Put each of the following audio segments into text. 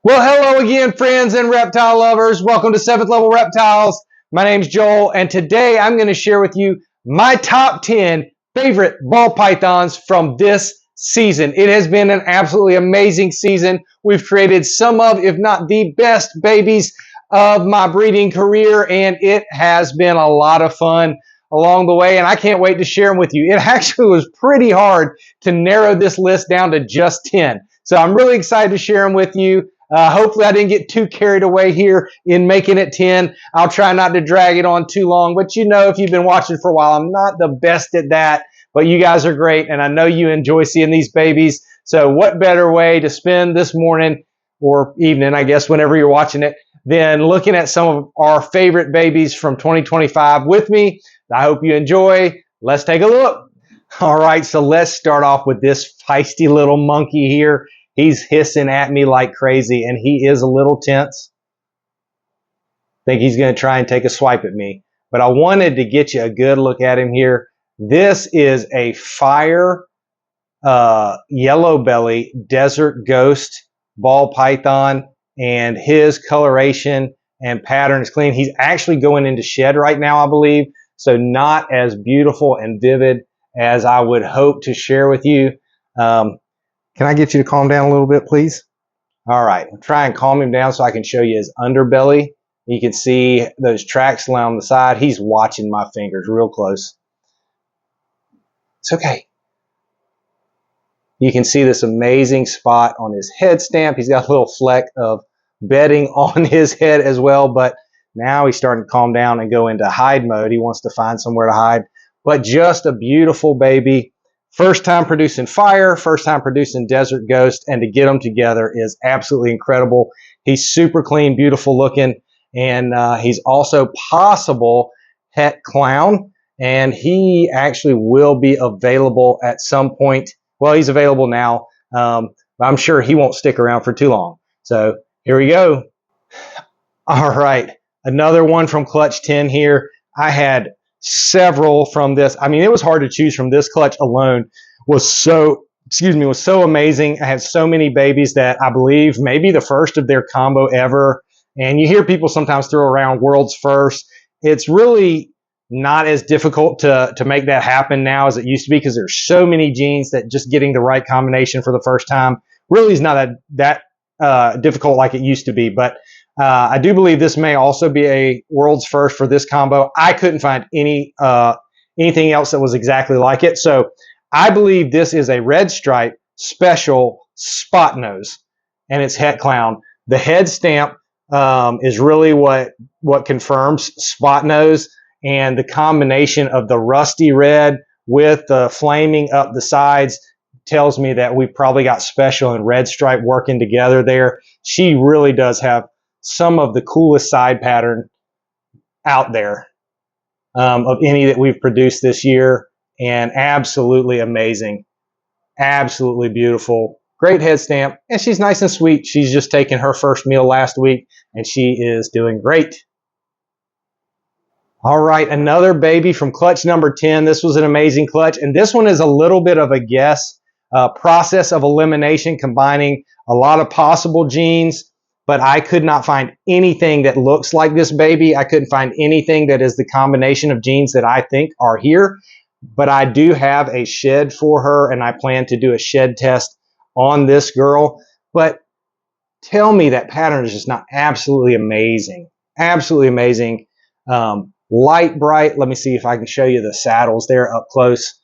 Well, hello again, friends and reptile lovers. Welcome to 7th Level Reptiles. My name's Joel, and today I'm going to share with you my top 10 favorite ball pythons from this season. It has been an absolutely amazing season. We've created some of, if not the best babies of my breeding career, and it has been a lot of fun along the way, and I can't wait to share them with you. It actually was pretty hard to narrow this list down to just 10. So I'm really excited to share them with you. Hopefully I didn't get too carried away here in making it 10. I'll try not to drag it on too long, but you know, if you've been watching for a while, I'm not the best at that, but you guys are great, and I know you enjoy seeing these babies. So what better way to spend this morning or evening, I guess, whenever you're watching it, than looking at some of our favorite babies from 2025 with me. I hope you enjoy. Let's take a look. All right, so let's start off with this feisty little monkey here. He's hissing at me like crazy, and he is a little tense. I think he's going to try and take a swipe at me. But I wanted to get you a good look at him here. This is a fire yellow belly desert ghost ball python, and his coloration and pattern is clean. He's actually going into shed right now, I believe, so not as beautiful and vivid as I would hope to share with you. Can I get you to calm down a little bit, please? All right, I'll try and calm him down so I can show you his underbelly. You can see those tracks along the side. He's watching my fingers real close. It's okay. You can see this amazing spot on his head stamp. He's got a little fleck of bedding on his head as well, but now he's starting to calm down and go into hide mode. He wants to find somewhere to hide, but just a beautiful baby. First time producing fire, first time producing desert ghost, and to get them together is absolutely incredible. He's super clean, beautiful looking, and he's also possible het clown, and he actually will be available at some point. Well, he's available now. I'm sure he won't stick around for too long. So here we go. All right, another one from Clutch 10 here. I had several from this. I mean, it was hard to choose from. This clutch alone was so amazing. I had so many babies that I believe maybe the first of their combo ever. And you hear people sometimes throw around world's first. It's really not as difficult to make that happen now as it used to be, because there's so many genes that just getting the right combination for the first time really is not that difficult like it used to be. But I do believe this may also be a world's first for this combo. I couldn't find anything else that was exactly like it. So I believe this is a red stripe special spot nose, and it's het clown. The head stamp is really what confirms spot nose, and the combination of the rusty red with the flaming up the sides tells me that we probably got special and red stripe working together there. She really does have some of the coolest side pattern out there of any that we've produced this year, and absolutely amazing, absolutely beautiful, great head stamp, and she's nice and sweet. She's just taken her first meal last week, and she is doing great. All right, another baby from clutch number 10. This was an amazing clutch, and this one is a little bit of a guess, process of elimination, combining a lot of possible genes, but I could not find anything that looks like this baby. I couldn't find anything that is the combination of genes that I think are here, but I do have a shed for her, and I plan to do a shed test on this girl. But tell me that pattern is just not absolutely amazing. Absolutely amazing. Light bright. Let me see if I can show you the saddles there up close.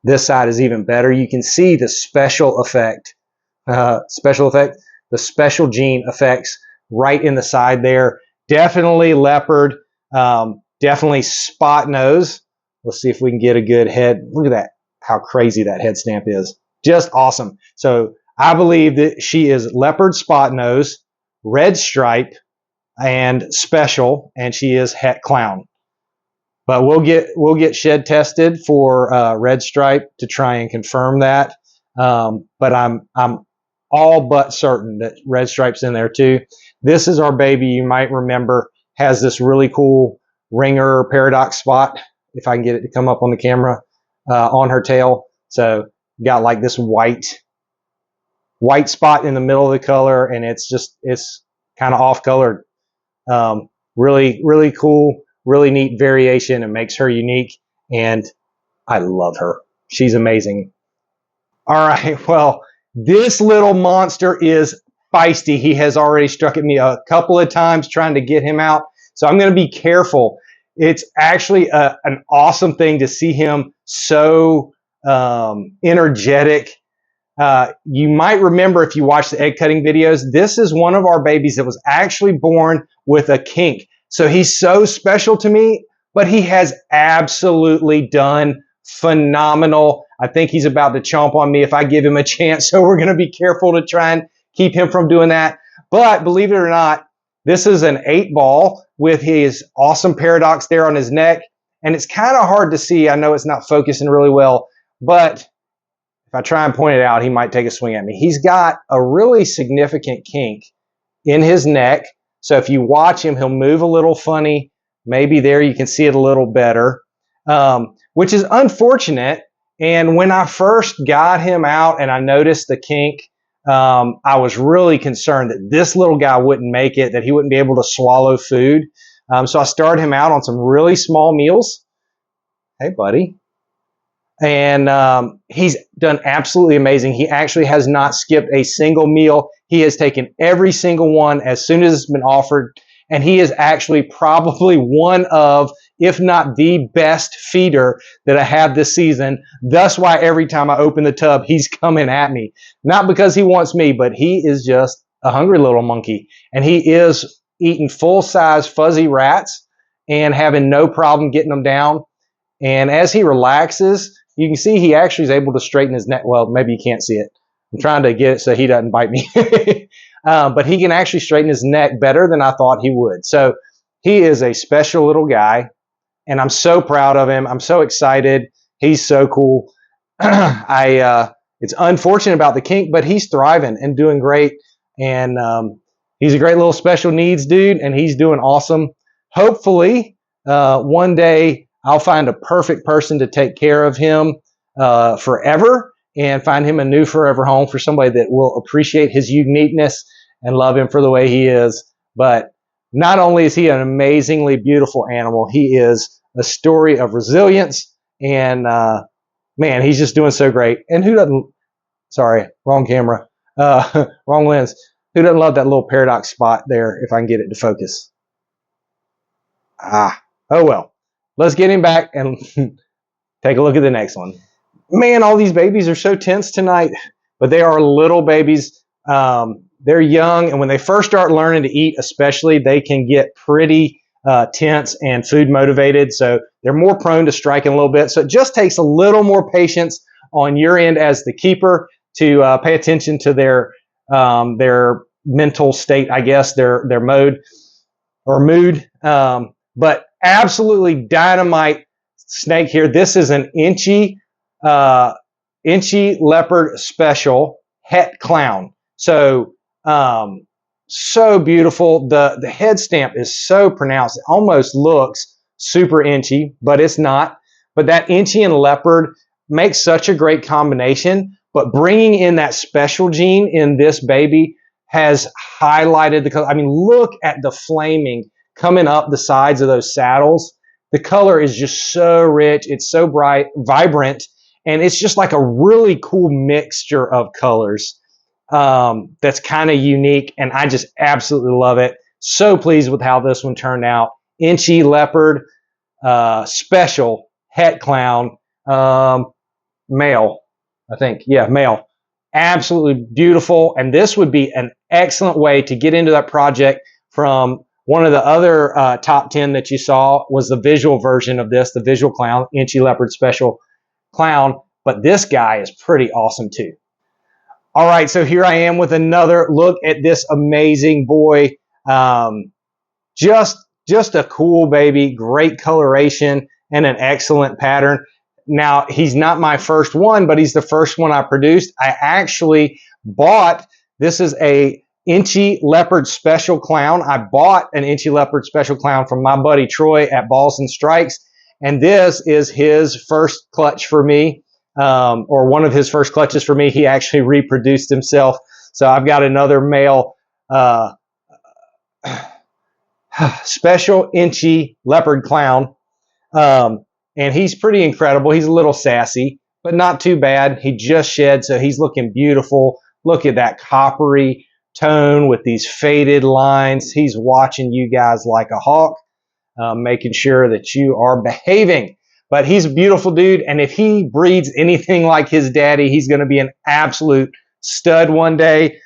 This side is even better. You can see the special effect, the special gene effects right in the side there. Definitely leopard, definitely spot nose. Let's see if we can get a good head. Look at that, how crazy that head stamp is. Just awesome. So I believe that she is leopard spot nose, red stripe, and special, and she is het clown. But we'll get shed tested for red stripe to try and confirm that. But I'm all but certain that red stripe's in there too. This is our baby. You might remember has this really cool ringer paradox spot. If I can get it to come up on the camera on her tail. So got like this white white spot in the middle of the color, and it's kind of off colored. Really, really cool, really neat variation, and makes her unique. And I love her. She's amazing. All right, well, this little monster is feisty. He has already struck at me a couple of times trying to get him out, so I'm going to be careful. It's actually an awesome thing to see him so energetic. You might remember if you watch the egg cutting videos, this is one of our babies that was actually born with a kink. So he's so special to me, but he has absolutely done phenomenal. I think he's about to chomp on me if I give him a chance. So we're going to be careful to try and keep him from doing that. But believe it or not, this is an 8-ball with his awesome paradox there on his neck. And it's kind of hard to see. I know it's not focusing really well, but if I try and point it out, he might take a swing at me. He's got a really significant kink in his neck. So if you watch him, he'll move a little funny. Maybe there you can see it a little better, which is unfortunate. And when I first got him out and I noticed the kink, I was really concerned that this little guy wouldn't make it, that he wouldn't be able to swallow food. So I started him out on some really small meals. Hey, buddy. And he's done absolutely amazing. He actually has not skipped a single meal. He has taken every single one as soon as it's been offered. And he is actually probably one of, if not the best feeder that I have this season. That's why every time I open the tub, he's coming at me. Not because he wants me, but he is just a hungry little monkey. And he is eating full-size fuzzy rats and having no problem getting them down. And as he relaxes, you can see he actually is able to straighten his neck. Well, maybe you can't see it. I'm trying to get it so he doesn't bite me. But he can actually straighten his neck better than I thought he would. So he is a special little guy, and I'm so proud of him. I'm so excited. He's so cool. It's unfortunate about the kink, but he's thriving and doing great. And he's a great little special needs dude, and he's doing awesome. Hopefully, one day I'll find a perfect person to take care of him forever and find him a new forever home for somebody that will appreciate his uniqueness and love him for the way he is. But not only is he an amazingly beautiful animal, he is a story of resilience. And man, he's just doing so great. And who doesn't, sorry, wrong camera, wrong lens. Who doesn't love that little paradox spot there if I can get it to focus? Oh well. Let's get him back and take a look at the next one. Man, all these babies are so tense tonight, but they are little babies. They're young, and when they first start learning to eat, especially, they can get pretty tense and food motivated. So they're more prone to striking a little bit. So it just takes a little more patience on your end as the keeper to pay attention to their mental state, I guess, their mode or mood. But absolutely dynamite snake here. This is an Enchi Leopard Special Het Clown. So, so beautiful. The head stamp is so pronounced. It almost looks super Enchi, but it's not. But that Enchi and Leopard makes such a great combination. But bringing in that special gene in this baby has highlighted the color. I mean, look at the flaming coming up the sides of those saddles. The color is just so rich. It's so bright, vibrant, and it's just like a really cool mixture of colors that's kind of unique, and I just absolutely love it. So pleased with how this one turned out. Enchi Leopard Special Het Clown, male, I think. Yeah, male. Absolutely beautiful, and this would be an excellent way to get into that project from one of the other top 10 that you saw was the visual version of this, the visual clown, Enchi Leopard Special Clown. But this guy is pretty awesome too. All right, so here I am with another look at this amazing boy. Just a cool baby, great coloration, and an excellent pattern. Now, he's not my first one, but he's the first one I produced. I actually bought, this is a Enchi Leopard Special Clown. I bought an Enchi Leopard Special Clown from my buddy Troy at Balls and Strikes, and this is his first clutch for me, or one of his first clutches for me. He actually reproduced himself So I've got another male special Enchi leopard clown. And he's pretty incredible. He's a little sassy, but not too bad. He just shed, so he's looking beautiful. Look at that coppery tone with these faded lines. He's watching you guys like a hawk, making sure that you are behaving. But he's a beautiful dude, and if he breeds anything like his daddy, he's going to be an absolute stud one day.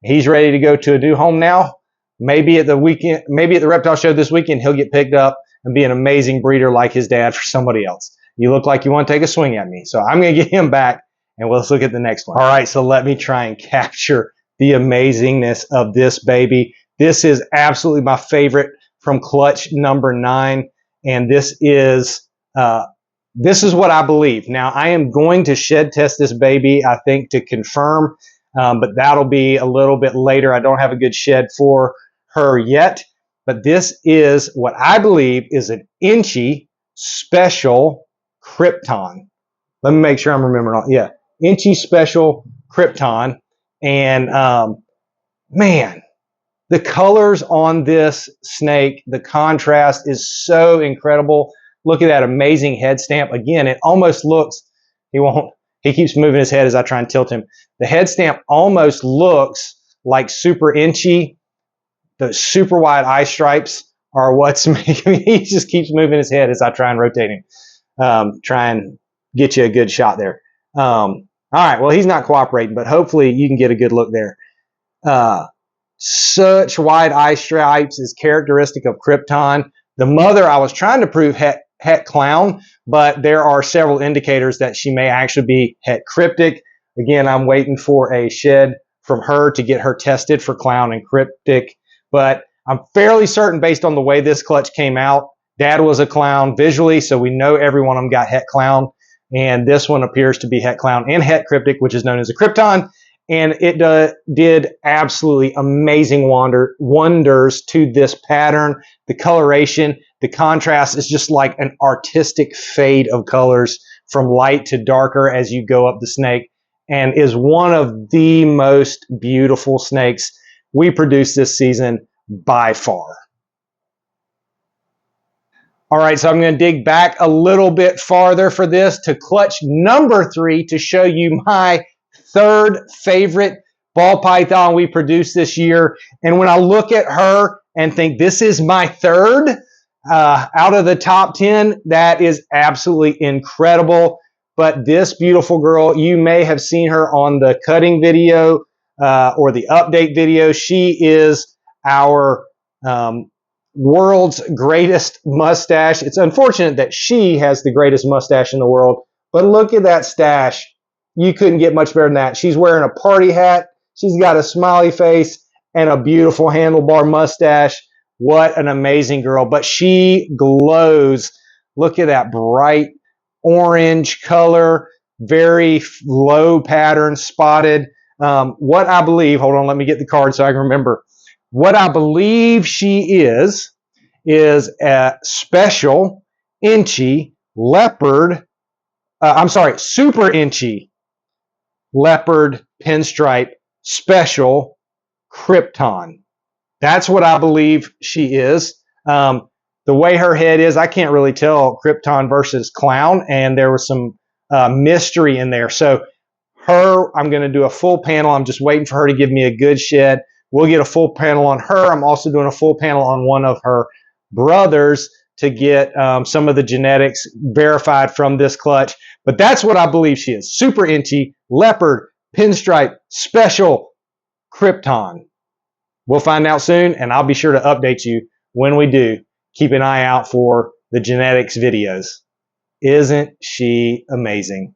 He's ready to go to a new home now. Maybe at the weekend, maybe at the reptile show this weekend, he'll get picked up and be an amazing breeder like his dad for somebody else. You look like you want to take a swing at me. So I'm going to get him back, and let's look at the next one. All right, so let me try and capture the amazingness of this baby. This is absolutely my favorite from clutch number 9, and this is what I believe. Now, I am going to shed test this baby, I think, to confirm, but that'll be a little bit later. I don't have a good shed for her yet, but this is what I believe is an Enchi special krypton. Let me make sure I'm remembering all. Yeah, Enchi special krypton. And man, the colors on this snake, the contrast is so incredible. Look at that amazing head stamp. Again, it almost looks, he keeps moving his head as I try and tilt him. The head stamp almost looks like Super Enchi. The super wide eye stripes are what's making me, he just keeps moving his head as I try and rotate him. Try and get you a good shot there. All right, well, he's not cooperating, but hopefully you can get a good look there. Such wide eye stripes is characteristic of krypton. The mother, I was trying to prove het clown, but there are several indicators that she may actually be het cryptic. Again, I'm waiting for a shed from her to get her tested for clown and cryptic. But I'm fairly certain, based on the way this clutch came out, Dad was a clown visually, so we know every one of them got het clown. And this one appears to be het clown and het cryptic, which is known as a krypton. And it did absolutely amazing wonders to this pattern. The coloration, the contrast is just like an artistic fade of colors from light to darker as you go up the snake, and is one of the most beautiful snakes we produced this season by far. All right, so I'm going to dig back a little bit farther for this to clutch number 3 to show you my third favorite ball python we produced this year. And when I look at her and think this is my third out of the top 10, that is absolutely incredible. But this beautiful girl, you may have seen her on the cutting video or the update video. She is our world's greatest mustache. It's unfortunate that she has the greatest mustache in the world, but look at that stash. You couldn't get much better than that. She's wearing a party hat. She's got a smiley face and a beautiful handlebar mustache. What an amazing girl. But she glows. Look at that bright orange color, very low pattern, spotted. What I believe, hold on, let me get the card so I can remember. What I believe she is a special Enchi leopard, Super Enchi leopard pinstripe special krypton. That's what I believe she is. The way her head is, I can't really tell krypton versus clown, and there was some mystery in there. So her, I'm going to do a full panel. I'm just waiting for her to give me a good shed. We'll get a full panel on her. I'm also doing a full panel on one of her brothers to get some of the genetics verified from this clutch. But that's what I believe she is. Super Enchi leopard pinstripe special krypton. We'll find out soon, and I'll be sure to update you when we do. Keep an eye out for the genetics videos. Isn't she amazing?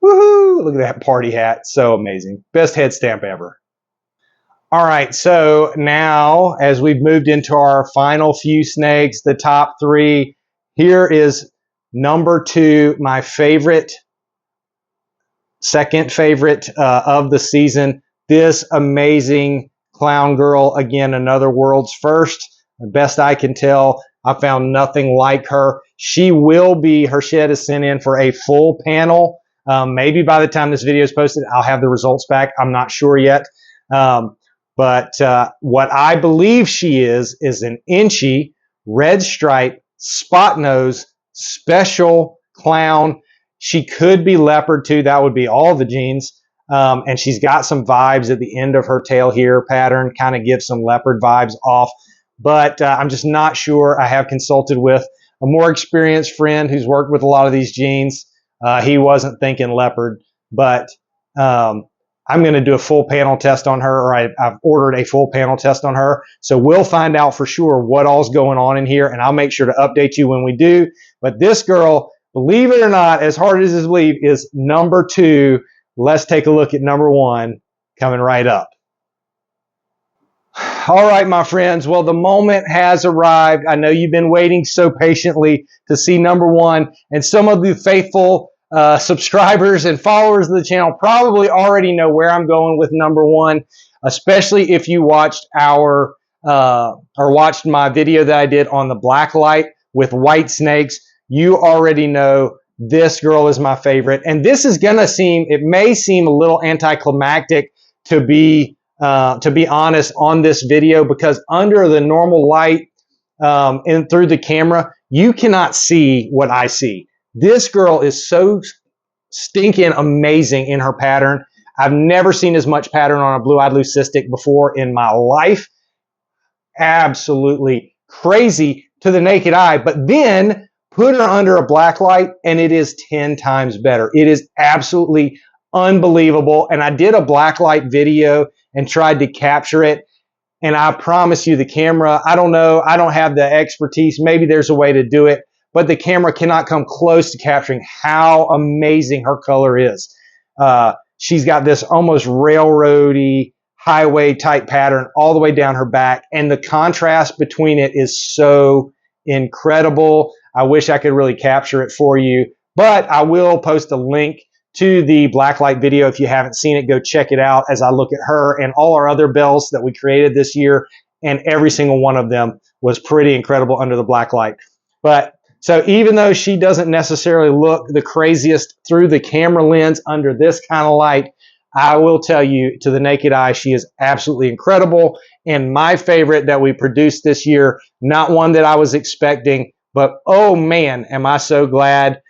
Woohoo! Look at that party hat. So amazing. Best head stamp ever. All right, so now as we've moved into our final few snakes, the top 3, here is number 2, my favorite, second favorite of the season. This amazing clown girl, again, another world's first. The best I can tell, I found nothing like her. She will be, her shed is sent in for a full panel Maybe by the time this video is posted, I'll have the results back. I'm not sure yet. But what I believe she is an Enchi, red stripe, spot nose, special clown. She could be leopard too. That would be all the genes. And she's got some vibes at the end of her tail here pattern, kind of gives some leopard vibes off. But I'm just not sure. I have consulted with a more experienced friend who's worked with a lot of these genes. He wasn't thinking leopard, but I'm going to do a full panel test on her, or I've ordered a full panel test on her. So we'll find out for sure what all's going on in here, and I'll make sure to update you when we do. But this girl, believe it or not, as hard as it is to believe, is number 2. Let's take a look at number 1 coming right up. All right, my friends. Well, the moment has arrived. I know you've been waiting so patiently to see number 1, and some of the faithful subscribers and followers of the channel probably already know where I'm going with number 1, especially if you watched our or watched my video that I did on the black light with white snakes. You already know this girl is my favorite, and this is gonna seem, it may seem a little anticlimactic to be honest on this video, because under the normal light and through the camera, you cannot see what I see. This girl is so stinking amazing in her pattern. I've never seen as much pattern on a blue-eyed leucistic before in my life. Absolutely crazy to the naked eye. But then put her under a black light and it is 10 times better. It is absolutely unbelievable. And I did a black light video and tried to capture it. And I promise you, the camera, I don't know, I don't have the expertise. Maybe there's a way to do it, but the camera cannot come close to capturing how amazing her color is. She's got this almost railroady, highway type pattern all the way down her back, and the contrast between it is so incredible. I wish I could really capture it for you, but I will post a link to the blacklight video. If you haven't seen it, go check it out as I look at her and all our other bells that we created this year, and every single one of them was pretty incredible under the blacklight. But so even though she doesn't necessarily look the craziest through the camera lens under this kind of light, I will tell you, to the naked eye, she is absolutely incredible. And my favorite that we produced this year, not one that I was expecting, but oh man, am I so glad.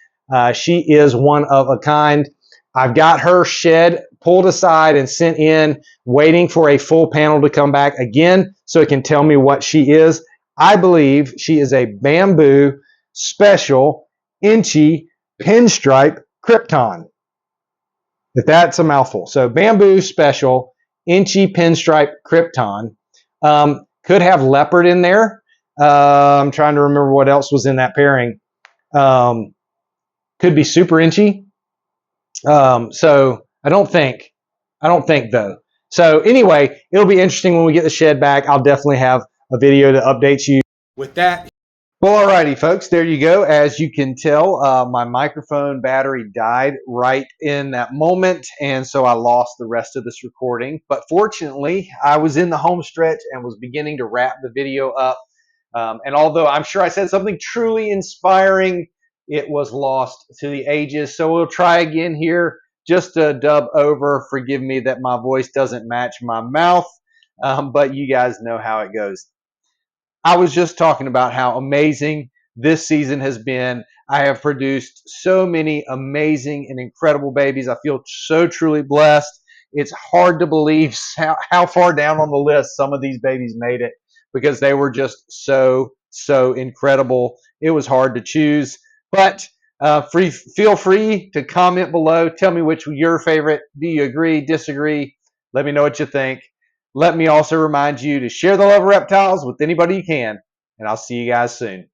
She is one of a kind. I've got her shed pulled aside and sent in, waiting for a full panel to come back again so it can tell me what she is. I believe she is a bamboo special Enchi pinstripe krypton. If that's a mouthful. So bamboo special Enchi pinstripe krypton. Could have leopard in there. I'm trying to remember what else was in that pairing. Could be super Enchi. So I don't think though. So anyway, it'll be interesting when we get the shed back. I'll definitely have a video to update you with that. Well, alrighty, folks, there you go. As you can tell, my microphone battery died right in that moment, and so I lost the rest of this recording. But fortunately, I was in the home stretch and was beginning to wrap the video up. And although I'm sure I said something truly inspiring, it was lost to the ages. So we'll try again here, just to dub over. Forgive me that my voice doesn't match my mouth, but you guys know how it goes. I was just talking about how amazing this season has been. I have produced so many amazing and incredible babies. I feel so truly blessed. It's hard to believe how far down on the list some of these babies made it, because they were just so incredible. It was hard to choose. But feel free to comment below. Tell me which was your favorite. Do you agree, disagree? Let me know what you think. Let me also remind you to share the love of reptiles with anybody you can, and I'll see you guys soon.